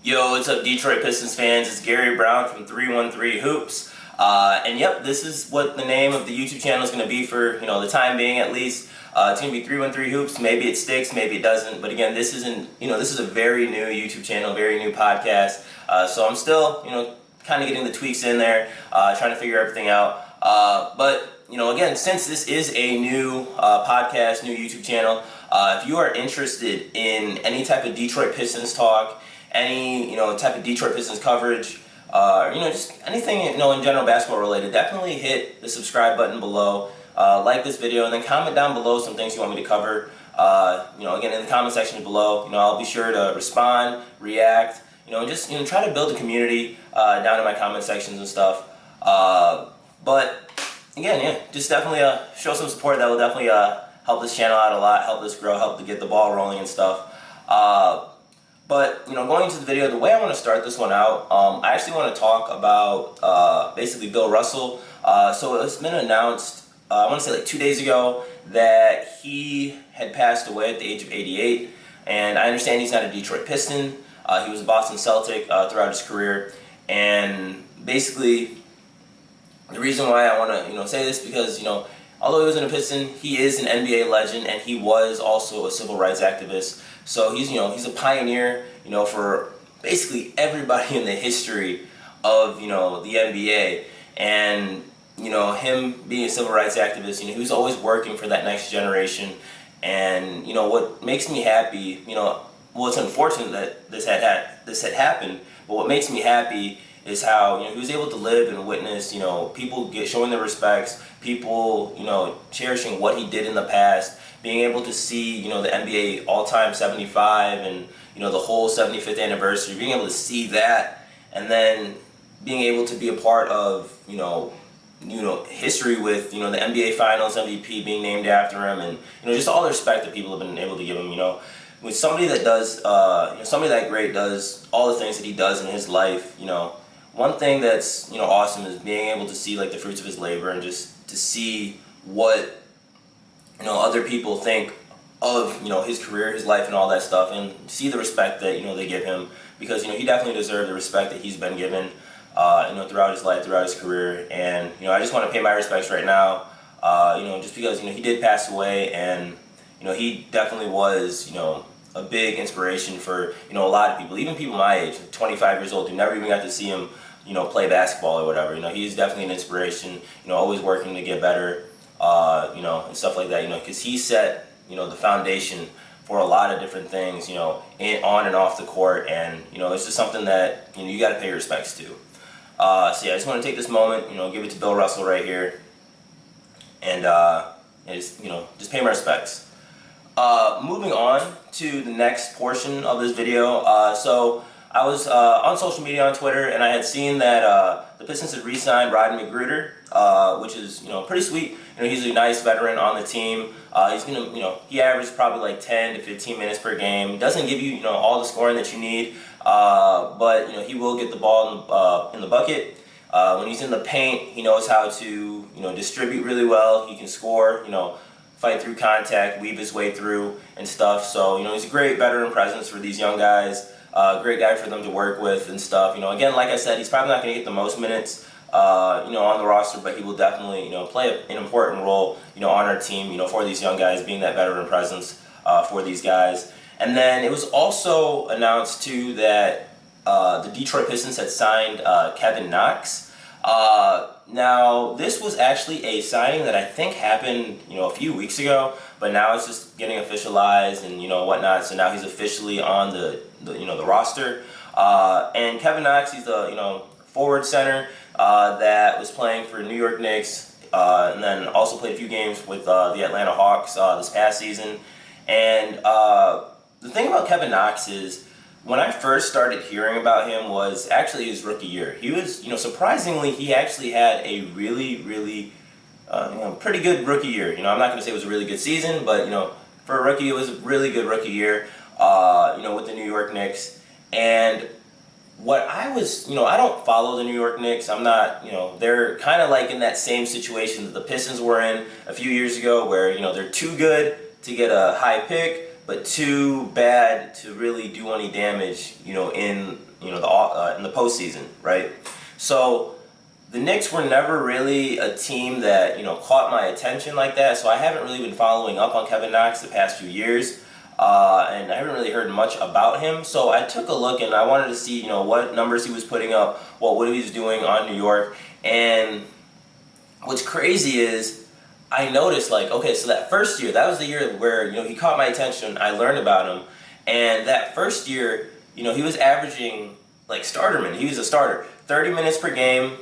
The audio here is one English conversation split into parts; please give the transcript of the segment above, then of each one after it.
Yo, what's up, Detroit Pistons fans? It's Gary Brown from 313 Hoops. And yep, this is what the name of the YouTube channel is going to be for, the time being at least. It's going to be 313 Hoops. Maybe it sticks, maybe it doesn't. But again, this is a very new YouTube channel, very new podcast. So I'm still, kind of getting the tweaks in there, trying to figure everything out. But again, since this is a new podcast, new YouTube channel, if you are interested in any type of Detroit Pistons talk, any type of Detroit Pistons coverage, just anything in general basketball related, definitely hit the subscribe button below, like this video, and then comment down below some things you want me to cover. Again, in the comment section below, I'll be sure to respond, react, and just try to build a community down in my comment sections and stuff. But again, yeah, just definitely show some support. That will definitely help this channel out a lot, help this grow, help to get the ball rolling and stuff. But going into the video, the way I want to start this one out, I actually want to talk about basically Bill Russell. So it's been announced, I want to say like 2 days ago, that he had passed away at the age of 88. And I understand he's not a Detroit Piston. He was a Boston Celtic throughout his career. And basically, the reason why I want to say this because although he wasn't a Piston, he is an NBA legend, and he was also a civil rights activist. So he's he's a pioneer for basically everybody in the history of the NBA, and him being a civil rights activist, he was always working for that next generation. And what makes me happy, well, it's unfortunate that this had happened, but what makes me happy is how he was able to live and witness people showing their respects, people cherishing what he did in the past, being able to see the NBA all-time 75 and the whole 75th anniversary, being able to see that, and then being able to be a part of history with the NBA Finals MVP being named after him, and just all the respect that people have been able to give him. With somebody that does somebody that great does all the things that he does in his life, one thing that's awesome is being able to see like the fruits of his labor, and just to see what other people think of his career, his life, and all that stuff, and see the respect that they give him, because he definitely deserved the respect that he's been given throughout his life, throughout his career. And I just want to pay my respects right now, just because he did pass away, and he definitely was a big inspiration for a lot of people, even people my age, 25 years old, who never even got to see him play basketball or whatever. He's definitely an inspiration, always working to get better, and stuff like that, because he set the foundation for a lot of different things, on and off the court. And it's just something that you got to pay your respects to. So yeah, I just want to take this moment, give it to Bill Russell right here, and just pay my respects. Moving on to the next portion of this video. So I was on social media, on Twitter, and I had seen that the Pistons had re-signed Rodney McGruder, which is pretty sweet. He's a nice veteran on the team. He's gonna he averages probably like 10 to 15 minutes per game. Doesn't give you all the scoring that you need, but he will get the ball in the bucket. When he's in the paint, he knows how to distribute really well. He can score. Fight through contact, weave his way through and stuff. So he's a great veteran presence for these young guys. Great guy for them to work with and stuff. Again, like I said, he's probably not going to get the most minutes on the roster, but he will definitely play an important role on our team for these young guys, being that veteran presence for these guys. And then it was also announced too that the Detroit Pistons had signed Kevin Knox. Now, this was actually a signing that I think happened, a few weeks ago, but now it's just getting officialized and, whatnot. So now he's officially on the roster. And Kevin Knox, he's the, forward center that was playing for New York Knicks, and then also played a few games with the Atlanta Hawks this past season. And the thing about Kevin Knox is, when I first started hearing about him was actually his rookie year. He was, surprisingly, he actually had a really, pretty good rookie year. I'm not going to say it was a really good season, but, for a rookie, it was a really good rookie year, with the New York Knicks. And what I was, I don't follow the New York Knicks. I'm not, they're kind of like in that same situation that the Pistons were in a few years ago, where, they're too good to get a high pick, but too bad to really do any damage, in the postseason, right? So the Knicks were never really a team that caught my attention like that. So I haven't really been following up on Kevin Knox the past few years, and I haven't really heard much about him. So I took a look and I wanted to see what numbers he was putting up, what he was doing on New York, and what's crazy is I noticed, like, okay, so that first year, that was the year where, he caught my attention, I learned about him, and that first year, he was averaging, like, starterman. He was a starter. 30 minutes per game,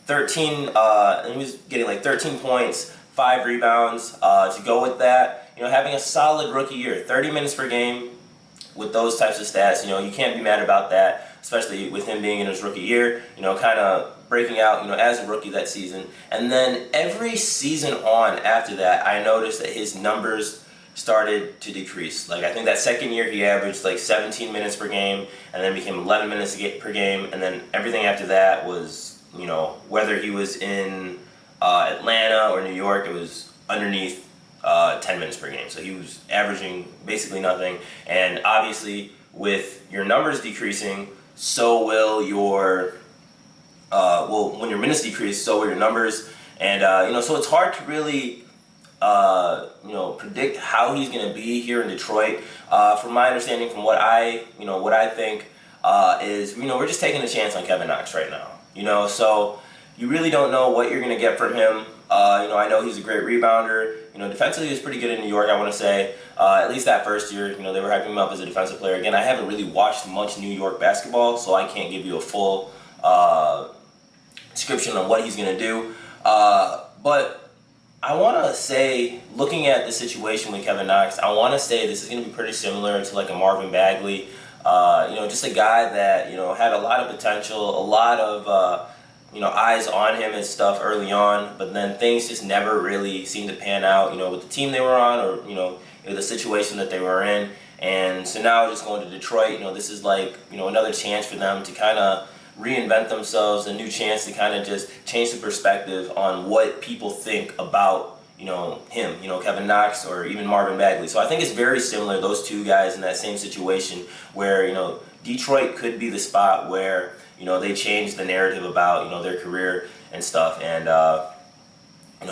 and he was getting, like, 13 points, 5 rebounds, to go with that. Having a solid rookie year, 30 minutes per game with those types of stats, you can't be mad about that, especially with him being in his rookie year, kind of breaking out, as a rookie that season. And then every season on after that, I noticed that his numbers started to decrease. Like, I think that second year he averaged like 17 minutes per game, and then became 11 minutes per game, and then everything after that was, whether he was in Atlanta or New York, it was underneath 10 minutes per game. So he was averaging basically nothing. And obviously, with your numbers decreasing, so will your when your minutes decrease, so will your numbers, and so it's hard to really predict how he's going to be here in Detroit. From my understanding, from what I think is, we're just taking a chance on Kevin Knox right now. So you really don't know what you're going to get from him. I know he's a great rebounder. Defensively he was pretty good in New York, I want to say. At least that first year, they were hyping him up as a defensive player. Again, I haven't really watched much New York basketball, so I can't give you a full description on what he's going to do. But I want to say, looking at the situation with Kevin Knox, I want to say this is going to be pretty similar to like a Marvin Bagley. Just a guy that, had a lot of potential, a lot of, eyes on him and stuff early on, but then things just never really seemed to pan out, with the team they were on, or, the situation that they were in. And so now just going to Detroit, this is like, another chance for them to kind of reinvent themselves, a new chance to kind of just change the perspective on what people think about, him, Kevin Knox or even Marvin Bagley. So I think it's very similar, those two guys in that same situation where, Detroit could be the spot where, they change the narrative about, their career and stuff, and,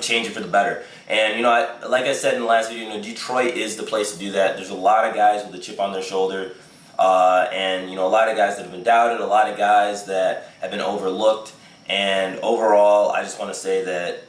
change it for the better. And, like I said in the last video, Detroit is the place to do that. There's a lot of guys with a chip on their shoulder, and, a lot of guys that have been doubted, a lot of guys that have been overlooked. And overall, I just want to say that,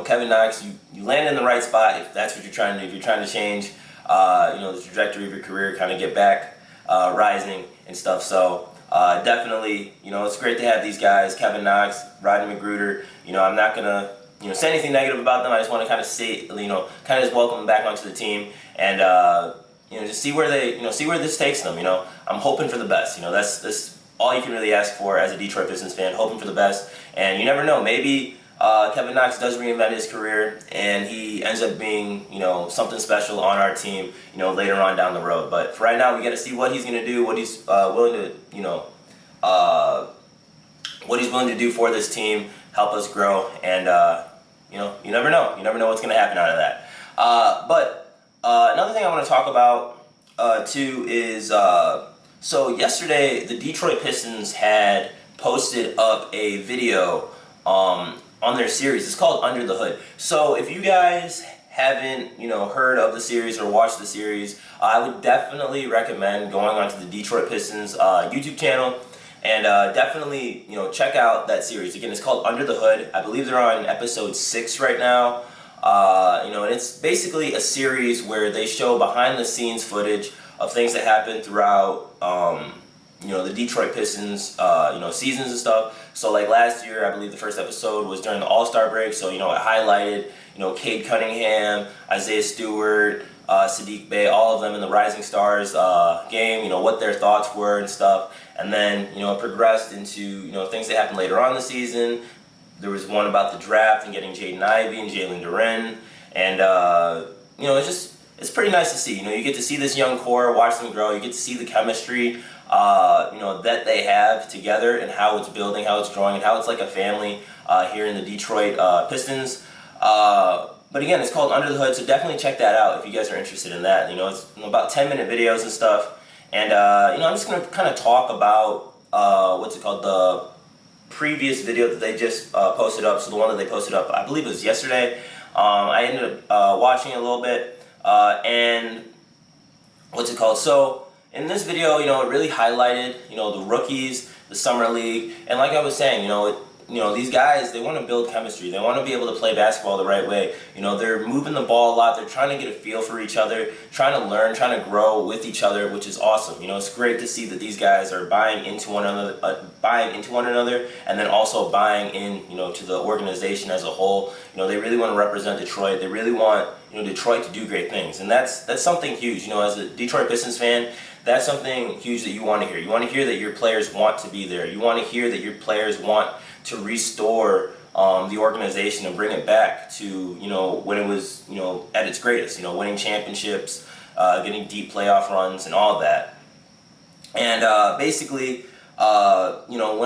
Kevin Knox, you land in the right spot if that's what you're trying to do. If you're trying to change, the trajectory of your career, kind of get back rising and stuff. So definitely, it's great to have these guys, Kevin Knox, Rodney McGruder. I'm not going to, say anything negative about them. I just want to kind of say, kind of just welcome them back onto the team, and, just see where they, see where this takes them. I'm hoping for the best. That's all you can really ask for as a Detroit Pistons fan, hoping for the best. And you never know, maybe Kevin Knox does reinvent his career and he ends up being, something special on our team, later on down the road. But for right now, we got to see what he's going to do, what he's willing to, what he's willing to do for this team, help us grow, and you never know. You never know what's going to happen out of that. But another thing I want to talk about too is so yesterday the Detroit Pistons had posted up a video on their series. It's called Under the Hood. So if you guys haven't heard of the series or watched the series, I would definitely recommend going onto the Detroit Pistons YouTube channel and definitely check out that series. Again, it's called Under the Hood. I believe they're on episode 6 right now. And it's basically a series where they show behind the scenes footage of things that happen throughout the Detroit Pistons seasons and stuff. So like last year, I believe the first episode was during the All-Star break, so it highlighted Cade Cunningham, Isaiah Stewart, Sadiq Bey, all of them in the Rising Stars game, what their thoughts were and stuff. And then it progressed into things that happened later on in the season. There was one about the draft and getting Jaden Ivey and Jalen Duren, and it's pretty nice to see. You get to see this young core, watch them grow. You get to see the chemistry that they have together and how it's building, how it's growing, and how it's like a family here in the Detroit Pistons. But again, it's called Under the Hood, so definitely check that out if you guys are interested in that. You know, it's about 10-minute videos and stuff. And you know, I'm just gonna kind of talk about what's it called, the previous video that they just posted up. So the one that they posted up, I believe it was yesterday. I ended up watching it a little bit, and what's it called? So in this video, you know, it really highlighted, you know, the rookies, the summer league, and like I was saying, you know, these guys, they want to build chemistry. They want to be able to play basketball the right way. You know, they're moving the ball a lot. They're trying to get a feel for each other, trying to learn, trying to grow with each other, which is awesome. You know, it's great to see that these guys are buying into one another, and then also buying in, you know, to the organization as a whole. You know, they really want to represent Detroit. They really want, you know, Detroit to do great things, and that's something huge. You know, as a Detroit Pistons fan, that's something huge that you want to hear. You want to hear that your players want to be there. You want to hear that your players want to restore the organization and bring it back to, you know, when it was, you know, at its greatest. You know, winning championships, getting deep playoff runs, and all of that. And basically, you know,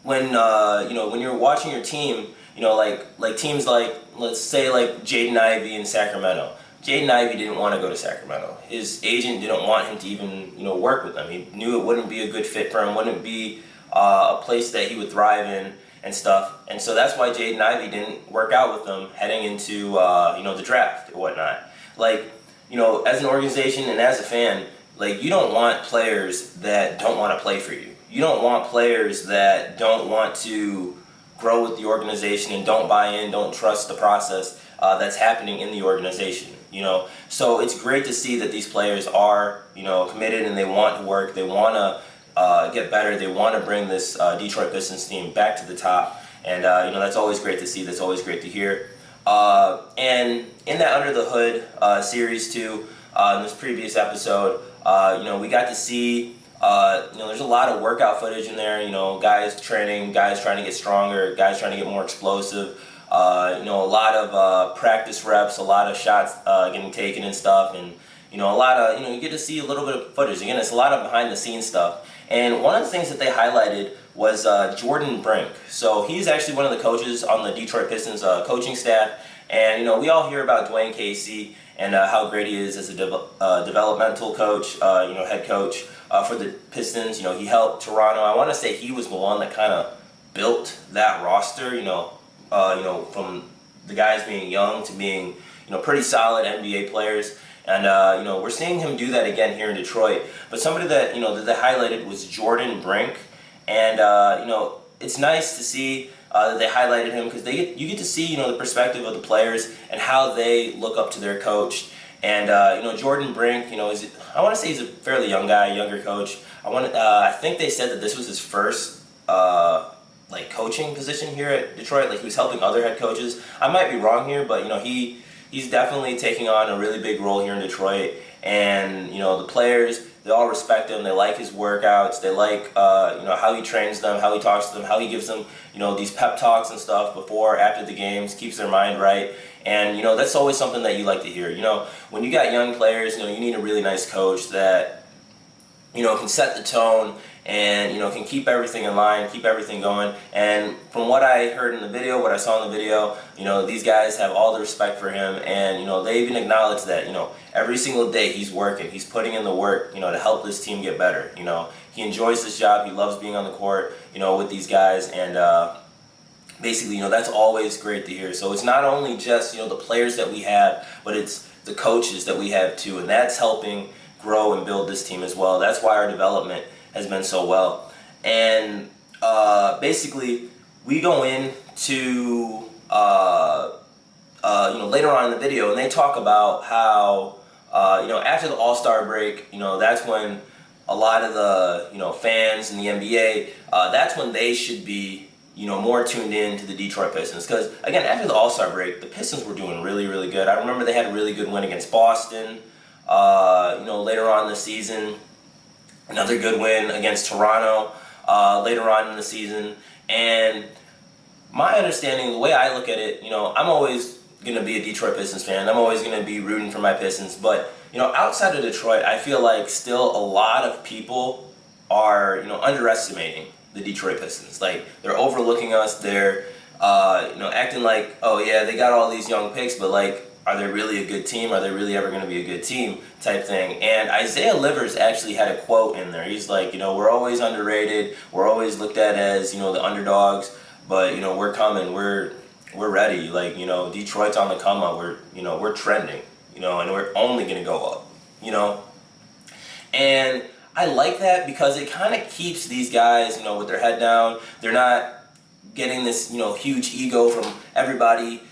when you know, when you're watching your team, you know, like teams like, let's say, like Jaden Ivey in Sacramento. Jaden Ivey didn't want to go to Sacramento. His agent didn't want him to even, you know, work with them. He knew it wouldn't be a good fit for him, wouldn't be a place that he would thrive in and stuff. And so that's why Jaden Ivey didn't work out with them heading into, you know, the draft or whatnot. Like, you know, as an organization and as a fan, like, you don't want players that don't want to play for you. You don't want players that don't want to grow with the organization and don't buy in, don't trust the process that's happening in the organization. You know, so it's great to see that these players are, you know, committed and they want to work. They want to get better. They want to bring this Detroit Pistons team back to the top, and you know, that's always great to see. That's always great to hear. And in that Under the Hood series too, in this previous episode, you know, we got to see, you know, there's a lot of workout footage in there. You know, guys training, guys trying to get stronger, guys trying to get more explosive. You know, a lot of practice reps, a lot of shots getting taken and stuff, and you know, a lot of, you know, you get to see a little bit of footage. Again, it's a lot of behind the scenes stuff. And one of the things that they highlighted was Jordan Brink. So he's actually one of the coaches on the Detroit Pistons coaching staff. And you know, we all hear about Dwayne Casey and how great he is as a developmental coach, you know, head coach for the Pistons. You know, he helped Toronto. I want to say he was the one that kind of built that roster. You know, from the guys being young to being, you know, pretty solid NBA players. And, you know, we're seeing him do that again here in Detroit. But somebody that, you know, that they highlighted was Jordan Brink. And, you know, it's nice to see that they highlighted him because you get to see, you know, the perspective of the players and how they look up to their coach. And, you know, Jordan Brink, you know, I want to say he's a fairly young guy, younger coach. I think they said that this was his first like coaching position here at Detroit. Like, he was helping other head coaches. I might be wrong here, but you know, he's definitely taking on a really big role here in Detroit. And you know, the players, they all respect him. They like his workouts. They like you know, how he trains them, how he talks to them, how he gives them, you know, these pep talks and stuff before, after the games, keeps their mind right. And you know, that's always something that you like to hear. You know, when you got young players, you know, you need a really nice coach that, you know, can set the tone and, you know, can keep everything in line, keep everything going. And from what I heard in the video, what I saw in the video, you know, these guys have all the respect for him, and, you know, they even acknowledge that, you know, every single day he's working, he's putting in the work, you know, to help this team get better. You know, he enjoys his job, he loves being on the court, you know, with these guys, and basically, you know, that's always great to hear. So it's not only just, you know, the players that we have, but it's the coaches that we have too, and that's helping grow and build this team as well. That's why our development has been so well. And basically, we go into you know, later on in the video, and they talk about how you know, after the All-Star break, you know, that's when a lot of the, you know, fans in the NBA, that's when they should be, you know, more tuned in to the Detroit Pistons. Because again, after the All-Star break, the Pistons were doing really, really good. I remember they had a really good win against Boston. You know, later on in the season, another good win against Toronto later on in the season. And my understanding, the way I look at it, you know, I'm always going to be a Detroit Pistons fan. I'm always going to be rooting for my Pistons. But, you know, outside of Detroit, I feel like still a lot of people are, you know, underestimating the Detroit Pistons. Like, they're overlooking us. They're, acting like, oh yeah, they got all these young picks, but like, are they really a good team? Are they really ever going to be a good team? Type thing. And Isaiah Livers actually had a quote in there. He's like, we're always underrated. We're always looked at as, the underdogs, but we're coming. We're ready. Like, Detroit's on the come up. We're trending. And we're only going to go up. And I like that because it kind of keeps these guys, with their head down. They're not getting this, huge ego from everybody,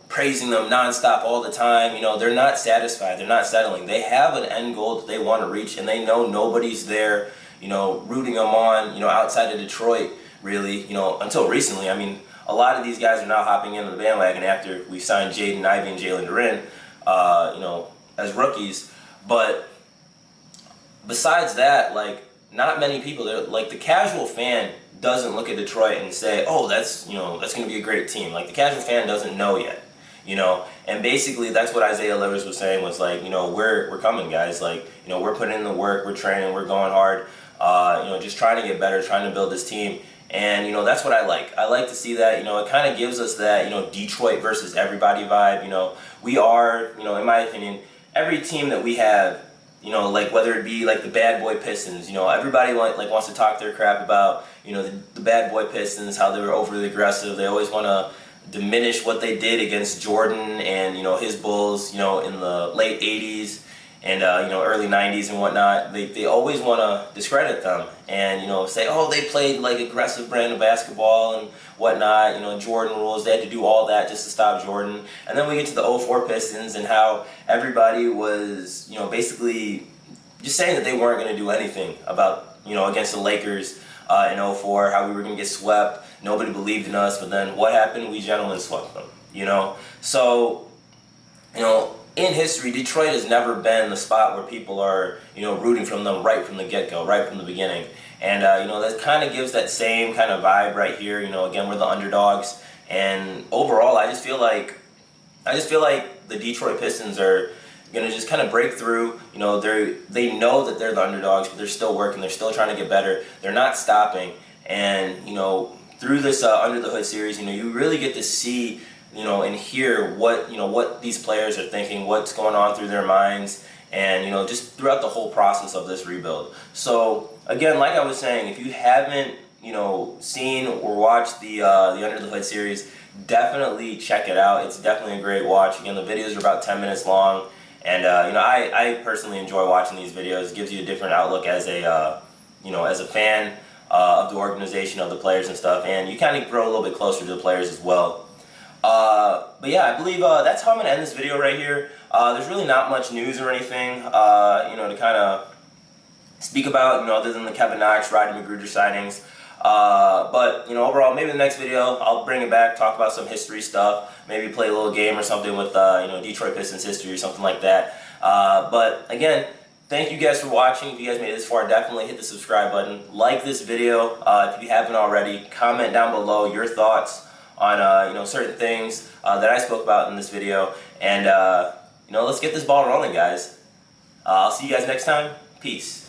praising them nonstop all the time. They're not satisfied. They're not settling. They have an end goal that they want to reach, and they know nobody's there, rooting them on, outside of Detroit, really, until recently. I mean, a lot of these guys are now hopping into the bandwagon after we signed Jaden Ivey and Jalen Duren, as rookies. But besides that, like, not many people, like, the casual fan doesn't look at Detroit and say, oh, that's going to be a great team. Like, the casual fan doesn't know yet, and basically that's what Isaiah Livers was saying, was like, we're coming, guys. Like, we're putting in the work, we're training, we're going hard, just trying to get better, trying to build this team. And, that's what I like. I like to see that, it kind of gives us that, Detroit versus everybody vibe. We are, in my opinion, every team that we have, like, whether it be like the bad boy Pistons, everybody wants to talk their crap about, the bad boy Pistons, how they were overly aggressive. They always want to diminish what they did against Jordan and, his Bulls, in the late 80s and, early 90s and whatnot. They always want to discredit them and, say, oh, they played like aggressive brand of basketball and whatnot, Jordan rules, they had to do all that just to stop Jordan. And then we get to the 04 Pistons and how everybody was, basically just saying that they weren't going to do anything about, against the Lakers in 04, how we were going to get swept. Nobody believed in us, but then what happened? We gentlemen swept them, So, in history, Detroit has never been the spot where people are, rooting from them right from the get-go, right from the beginning. And, that kind of gives that same kind of vibe right here. Again, we're the underdogs. And overall, I just feel like the Detroit Pistons are going to just kind of break through. They know that they're the underdogs, but they're still working. They're still trying to get better. They're not stopping. And, through this Under the Hood series, you really get to see, and hear what these players are thinking, what's going on through their minds, and, just throughout the whole process of this rebuild. So, again, like I was saying, if you haven't, seen or watched the Under the Hood series, definitely check it out. It's definitely a great watch. Again, the videos are about 10 minutes long, and, I personally enjoy watching these videos. It gives you a different outlook as a, as a fan of the organization, of the players and stuff, and you kind of grow a little bit closer to the players as well. But yeah, I believe that's how I'm going to end this video right here. There's really not much news or anything, to kind of speak about, other than the Kevin Knox, Rodney McGruder sightings. But, overall, maybe the next video, I'll bring it back, talk about some history stuff, maybe play a little game or something with, Detroit Pistons history or something like that. But, again, thank you guys for watching. If you guys made it this far, definitely hit the subscribe button. Like this video if you haven't already. Comment down below your thoughts on certain things that I spoke about in this video, and let's get this ball rolling, guys. I'll see you guys next time. Peace.